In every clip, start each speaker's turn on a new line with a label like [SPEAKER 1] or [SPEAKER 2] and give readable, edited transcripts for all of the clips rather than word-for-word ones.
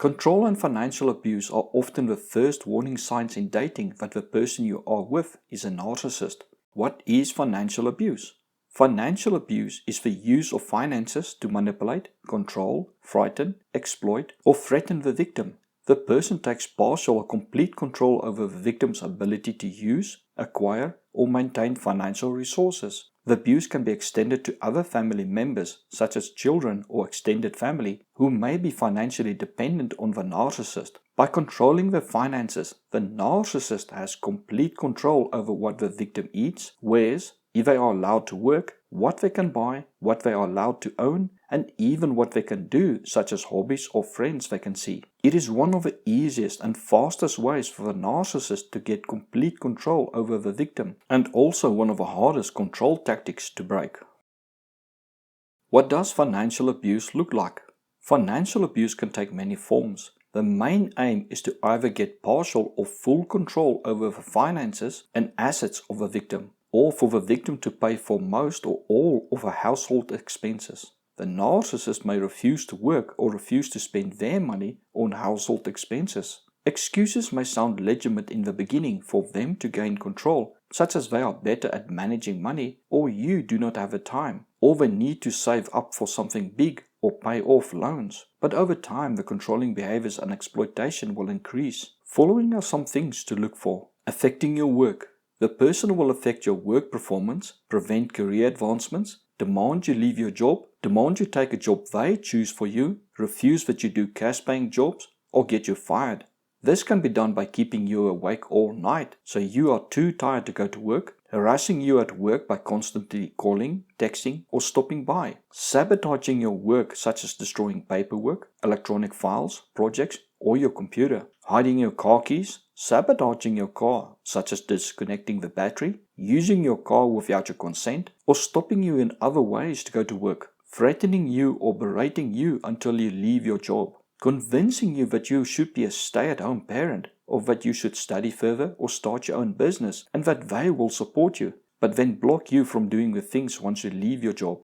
[SPEAKER 1] Control and financial abuse are often the first warning signs in dating that the person you are with is a narcissist. What is financial abuse? Financial abuse is the use of finances to manipulate, control, frighten, exploit, or threaten the victim. The person takes partial or complete control over the victim's ability to use, acquire, or maintain financial resources. The abuse can be extended to other family members, such as children or extended family, who may be financially dependent on the narcissist. By controlling their finances, the narcissist has complete control over what the victim eats, wears, if they are allowed to work, what they can buy, what they are allowed to own, and even what they can do, such as hobbies or friends they can see. It is one of the easiest and fastest ways for the narcissist to get complete control over the victim, and also one of the hardest control tactics to break. What does financial abuse look like? Financial abuse can take many forms. The main aim is to either get partial or full control over the finances and assets of the victim, or for the victim to pay for most or all of her household expenses. The narcissist may refuse to work or refuse to spend their money on household expenses. Excuses may sound legitimate in the beginning for them to gain control, such as they are better at managing money, or you do not have the time, or they need to save up for something big or pay off loans. But over time, the controlling behaviors and exploitation will increase. Following are some things to look for. Affecting your work. The person will affect your work performance, prevent career advancements, demand you leave your job, demand you take a job they choose for you, refuse that you do cash-paying jobs, or get you fired. This can be done by keeping you awake all night so you are too tired to go to work, harassing you at work by constantly calling, texting, or stopping by, sabotaging your work such as destroying paperwork, electronic files, projects, or your computer, hiding your car keys, sabotaging your car such as disconnecting the battery, using your car without your consent, or stopping you in other ways to go to work, threatening you or berating you until you leave your job, convincing you that you should be a stay-at-home parent, or that you should study further or start your own business and that they will support you, but then block you from doing the things once you leave your job.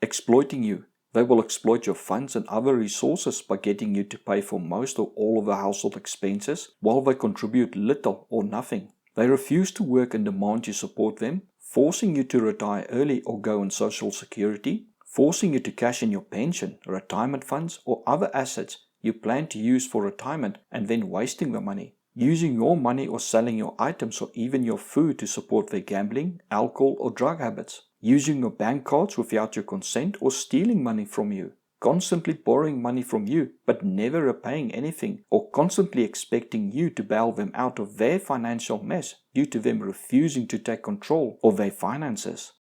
[SPEAKER 1] Exploiting you. They will exploit your funds and other resources by getting you to pay for most or all of the household expenses while they contribute little or nothing. They refuse to work and demand you support them, forcing you to retire early or go on Social Security, forcing you to cash in your pension, retirement funds, or other assets you plan to use for retirement and then wasting the money, using your money or selling your items or even your food to support their gambling, alcohol, or drug habits, using your bank cards without your consent or stealing money from you, constantly borrowing money from you but never repaying anything, or constantly expecting you to bail them out of their financial mess due to them refusing to take control of their finances.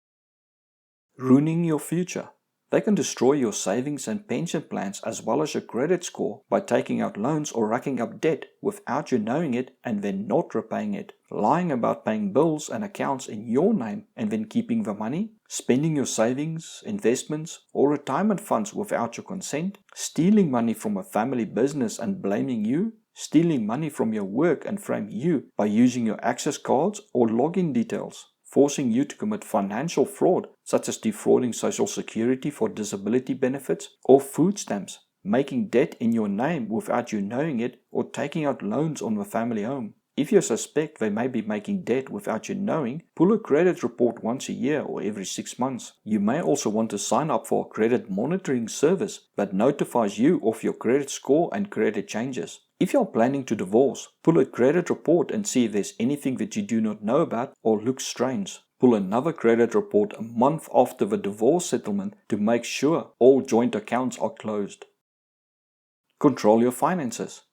[SPEAKER 1] Ruining your future. They can destroy your savings and pension plans as well as your credit score by taking out loans or racking up debt without you knowing it and then not repaying it, lying about paying bills and accounts in your name and then keeping the money, spending your savings, investments, or retirement funds without your consent, stealing money from a family business and blaming you, stealing money from your work and frame you by using your access cards or login details, forcing you to commit financial fraud such as defrauding Social Security for disability benefits or food stamps, making debt in your name without you knowing it, or taking out loans on the family home. If you suspect they may be making debt without you knowing, pull a credit report once a year or every 6 months. You may also want to sign up for a credit monitoring service that notifies you of your credit score and credit changes. If you are planning to divorce, pull a credit report and see if there's anything that you do not know about or looks strange. Pull another credit report a month after the divorce settlement to make sure all joint accounts are closed. Control your finances.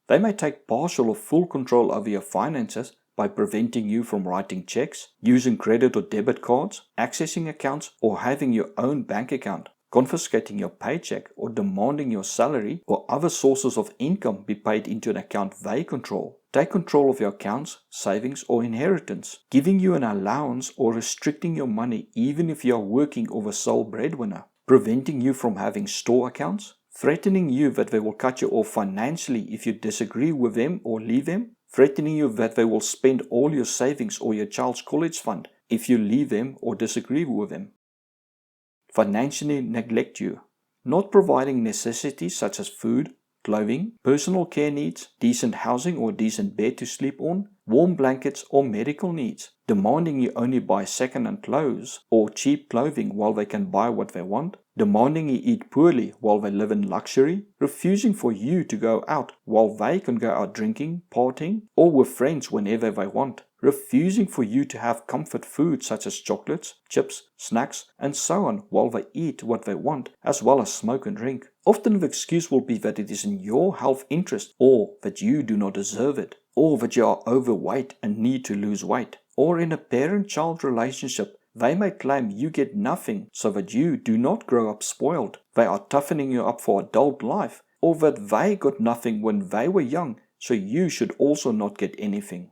[SPEAKER 1] They may take partial or full control over your finances by preventing you from writing checks, using credit or debit cards, accessing accounts, or having your own bank account, confiscating your paycheck, or demanding your salary or other sources of income be paid into an account they control. Take control of your accounts, savings, or inheritance, giving you an allowance or restricting your money even if you are working or the sole breadwinner, preventing you from having store accounts, threatening you that they will cut you off financially if you disagree with them or leave them, threatening you that they will spend all your savings or your child's college fund if you leave them or disagree with them. Financially neglect you, not providing necessities such as food, clothing, personal care needs, decent housing or decent bed to sleep on, warm blankets or medical needs, demanding you only buy second-hand clothes or cheap clothing while they can buy what they want, demanding you eat poorly while they live in luxury, refusing for you to go out while they can go out drinking, partying, or with friends whenever they want, refusing for you to have comfort food such as chocolates, chips, snacks, and so on while they eat what they want, as well as smoke and drink. Often the excuse will be that it is in your health interest, or that you do not deserve it, or that you are overweight and need to lose weight. Or in a parent-child relationship, they may claim you get nothing so that you do not grow up spoiled. They are toughening you up for adult life, or that they got nothing when they were young, so you should also not get anything.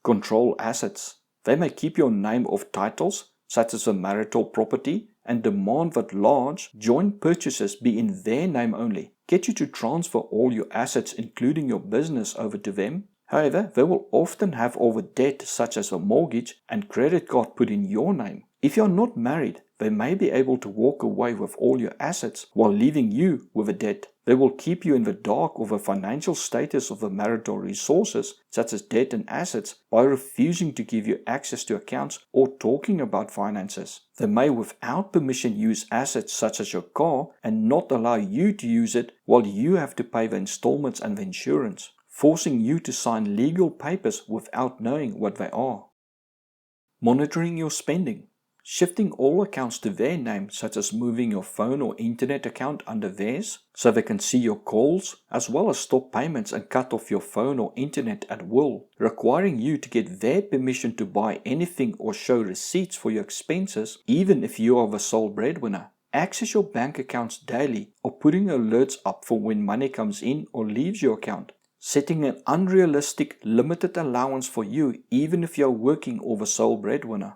[SPEAKER 1] Control assets. They may keep your name off titles, such as a marital property, and demand that large, joint purchases be in their name only. Get you to transfer all your assets, including your business, over to them. However, they will often have all the debt, such as a mortgage and credit card, put in your name. If you are not married, they may be able to walk away with all your assets while leaving you with a debt. They will keep you in the dark of the financial status of the marital resources, such as debt and assets, by refusing to give you access to accounts or talking about finances. They may without permission use assets such as your car and not allow you to use it while you have to pay the installments and the insurance, forcing you to sign legal papers without knowing what they are. Monitoring your spending. Shifting all accounts to their name, such as moving your phone or internet account under theirs, so they can see your calls, as well as stop payments and cut off your phone or internet at will, requiring you to get their permission to buy anything or show receipts for your expenses, even if you are the sole breadwinner. Access your bank accounts daily, or putting alerts up for when money comes in or leaves your account. Setting an unrealistic, limited allowance for you, even if you are working or the sole breadwinner.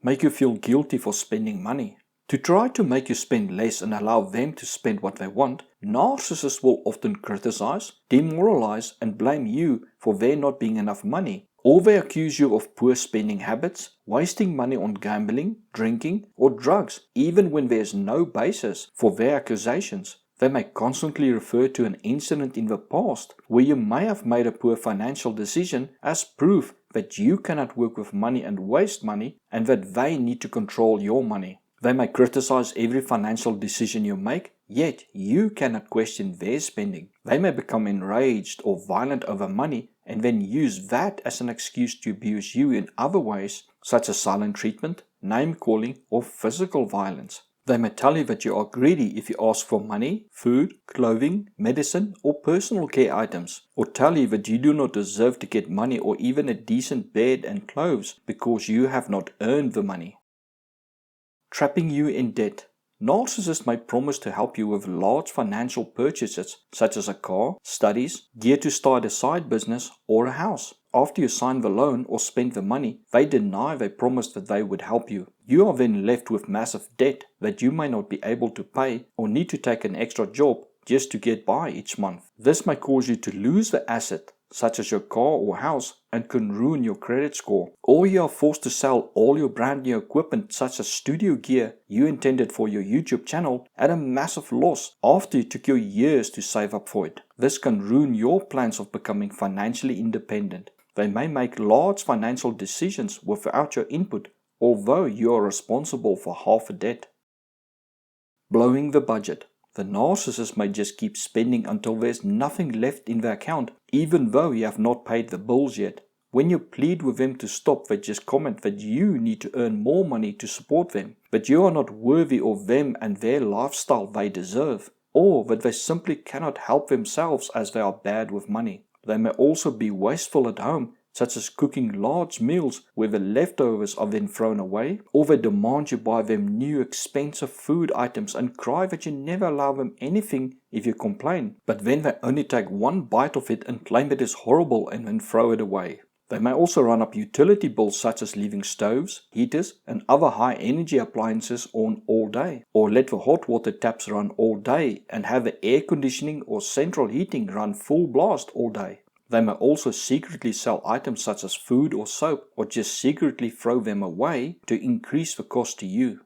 [SPEAKER 1] Make you feel guilty for spending money. To try to make you spend less and allow them to spend what they want, narcissists will often criticize, demoralize, and blame you for there not being enough money. Or they accuse you of poor spending habits, wasting money on gambling, drinking, or drugs, even when there is no basis for their accusations. They may constantly refer to an incident in the past where you may have made a poor financial decision as proof that you cannot work with money and waste money, and that they need to control your money. They may criticize every financial decision you make, yet you cannot question their spending. They may become enraged or violent over money and then use that as an excuse to abuse you in other ways, such as silent treatment, name calling, or physical violence. They may tell you that you are greedy if you ask for money, food, clothing, medicine, or personal care items, or tell you that you do not deserve to get money or even a decent bed and clothes because you have not earned the money. Trapping you in debt. Narcissists may promise to help you with large financial purchases such as a car, studies, gear to start a side business, or a house. After you sign the loan or spend the money, they deny they promised that they would help you. You are then left with massive debt that you may not be able to pay or need to take an extra job just to get by each month. This may cause you to lose the asset, such as your car or house, and can ruin your credit score. Or you are forced to sell all your brand new equipment such as studio gear you intended for your YouTube channel at a massive loss after it took you years to save up for it. This can ruin your plans of becoming financially independent. They may make large financial decisions without your input, although you are responsible for half the debt. Blowing the budget. The narcissist may just keep spending until there's nothing left in the account, even though you have not paid the bills yet. When you plead with them to stop, they just comment that you need to earn more money to support them, but you are not worthy of them and their lifestyle they deserve, or that they simply cannot help themselves as they are bad with money. They may also be wasteful at home, such as cooking large meals where the leftovers are then thrown away, or they demand you buy them new expensive food items and cry that you never allow them anything if you complain, but then they only take one bite of it and claim it is horrible and then throw it away. They may also run up utility bills such as leaving stoves, heaters, and other high energy appliances on all day, or let the hot water taps run all day and have the air conditioning or central heating run full blast all day. They may also secretly sell items such as food or soap, or just secretly throw them away to increase the cost to you.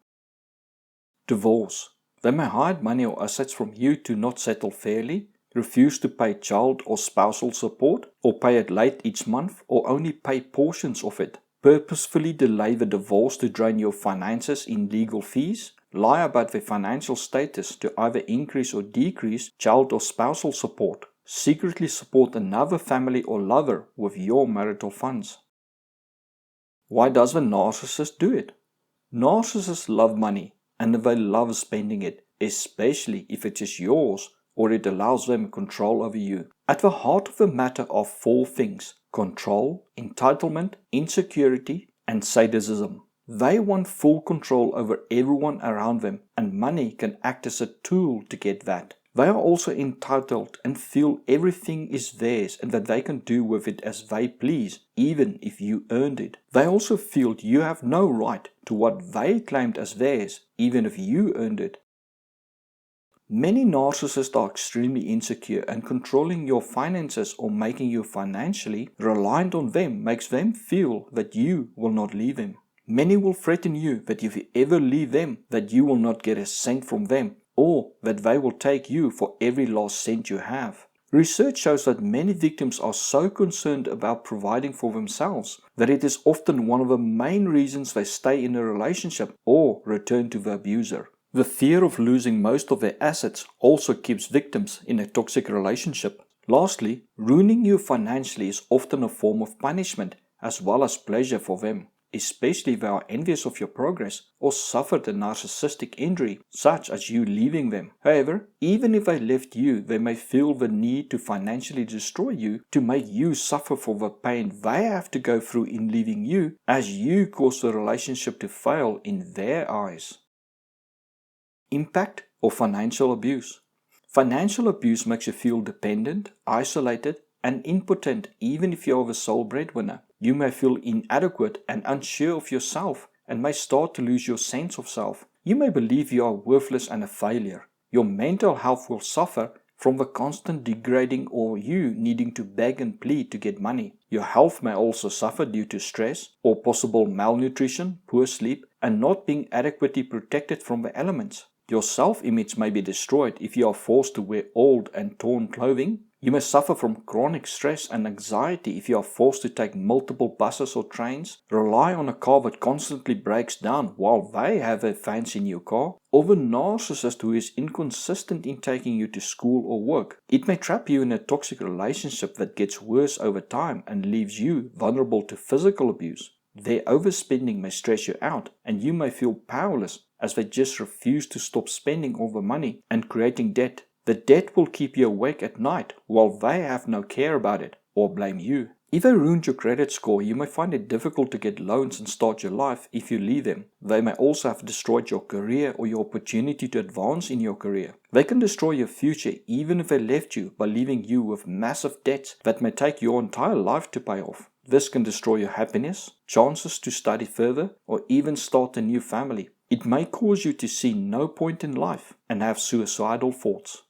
[SPEAKER 1] Divorce. They may hide money or assets from you to not settle fairly, refuse to pay child or spousal support, or pay it late each month, or only pay portions of it, purposefully delay the divorce to drain your finances in legal fees, lie about their financial status to either increase or decrease child or spousal support, secretly support another family or lover with your marital funds. Why does the narcissist do it? Narcissists love money and they love spending it, especially if it is yours or it allows them control over you. At the heart of the matter are four things: control, entitlement, insecurity, and sadism. They want full control over everyone around them, and money can act as a tool to get that. They are also entitled and feel everything is theirs and that they can do with it as they please, even if you earned it. They also feel you have no right to what they claimed as theirs, even if you earned it. Many narcissists are extremely insecure, and controlling your finances or making you financially reliant on them makes them feel that you will not leave them. Many will threaten you that if you ever leave them, that you will not get a cent from them, or that they will take you for every last cent you have. Research shows that many victims are so concerned about providing for themselves that it is often one of the main reasons they stay in a relationship or return to the abuser. The fear of losing most of their assets also keeps victims in a toxic relationship. Lastly, ruining you financially is often a form of punishment as well as pleasure for them, especially if they are envious of your progress or suffered a narcissistic injury, such as you leaving them. However, even if they left you, they may feel the need to financially destroy you to make you suffer for the pain they have to go through in leaving you, as you cause the relationship to fail in their eyes. Impact of financial abuse. Financial abuse makes you feel dependent, isolated, and impotent even if you are the sole breadwinner. You may feel inadequate and unsure of yourself and may start to lose your sense of self. You may believe you are worthless and a failure. Your mental health will suffer from the constant degrading or you needing to beg and plead to get money. Your health may also suffer due to stress or possible malnutrition, poor sleep, and not being adequately protected from the elements. Your self-image may be destroyed if you are forced to wear old and torn clothing. You may suffer from chronic stress and anxiety if you are forced to take multiple buses or trains, rely on a car that constantly breaks down while they have a fancy new car, or the narcissist who is inconsistent in taking you to school or work. It may trap you in a toxic relationship that gets worse over time and leaves you vulnerable to physical abuse. Their overspending may stress you out and you may feel powerless as they just refuse to stop spending all the money and creating debt. The debt will keep you awake at night while they have no care about it or blame you. If they ruined your credit score, you may find it difficult to get loans and start your life if you leave them. They may also have destroyed your career or your opportunity to advance in your career. They can destroy your future even if they left you by leaving you with massive debts that may take your entire life to pay off. This can destroy your happiness, chances to study further, or even start a new family. It may cause you to see no point in life and have suicidal thoughts.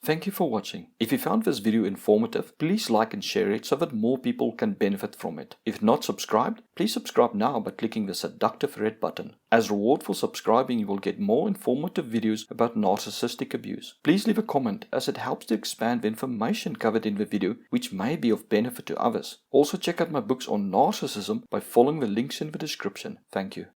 [SPEAKER 1] Thank you for watching. If you found this video informative, please like and share it so that more people can benefit from it. If not subscribed, please subscribe now by clicking the seductive red button. As reward for subscribing, you will get more informative videos about narcissistic abuse. Please leave a comment as it helps to expand the information covered in the video, which may be of benefit to others. Also check out my books on narcissism by following the links in the description. Thank you.